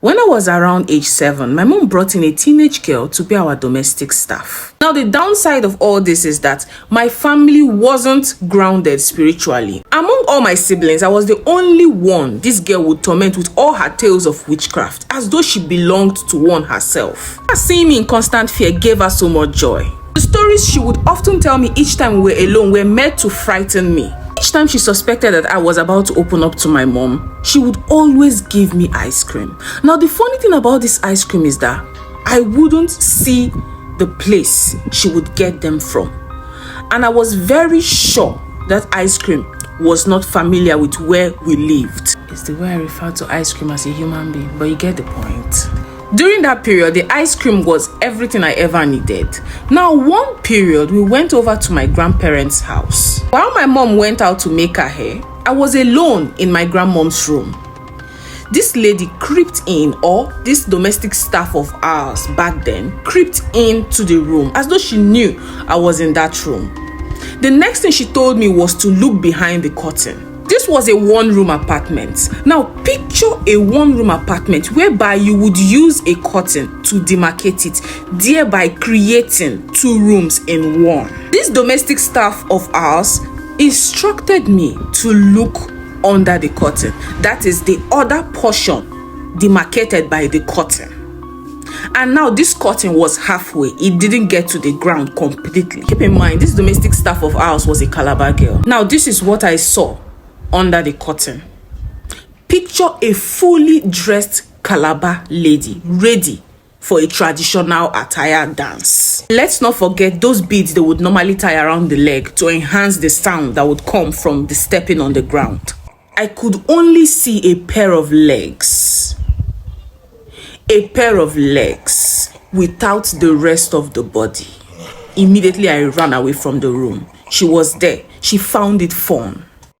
When I was around age 7, my mom brought in a teenage girl to be our domestic staff. Now, the downside of all this is that my family wasn't grounded spiritually. Among all my siblings, I was the only one this girl would torment with all her tales of witchcraft, as though she belonged to one herself. Seeing me in constant fear gave her so much joy. The stories she would often tell me each time we were alone were meant to frighten me. Each time she suspected that I was about to open up to my mom, she would always give me ice cream. Now, the funny thing about this ice cream is that I wouldn't see the place she would get them from. And I was very sure that ice cream was not familiar with where we lived. It's the way I refer to ice cream as a human being, but you get the point. During that period, the ice cream was everything I ever needed. Now, one period, we went over to my grandparents' house. While my mom went out to make her hair, I was alone in my grandmom's room. This lady creeped in, or this domestic staff of ours back then, creeped into the room as though she knew I was in that room. The next thing she told me was to look behind the curtain. This was a one-room apartment. Now, picture a one-room apartment whereby you would use a curtain to demarcate it, thereby creating two rooms in one. This domestic staff of ours instructed me to look under the curtain. That is the other portion demarcated by the curtain. And now this curtain was halfway. It didn't get to the ground completely. Keep in mind, this domestic staff of ours was a Calabar girl. Now, this is what I saw under the curtain. Picture a fully dressed Calabar lady ready for a traditional attire dance. Let's not forget those beads they would normally tie around the leg to enhance the sound that would come from the stepping on the ground. I could only see a pair of legs. A pair of legs without the rest of the body. Immediately I ran away from the room. She was there. She found it fun.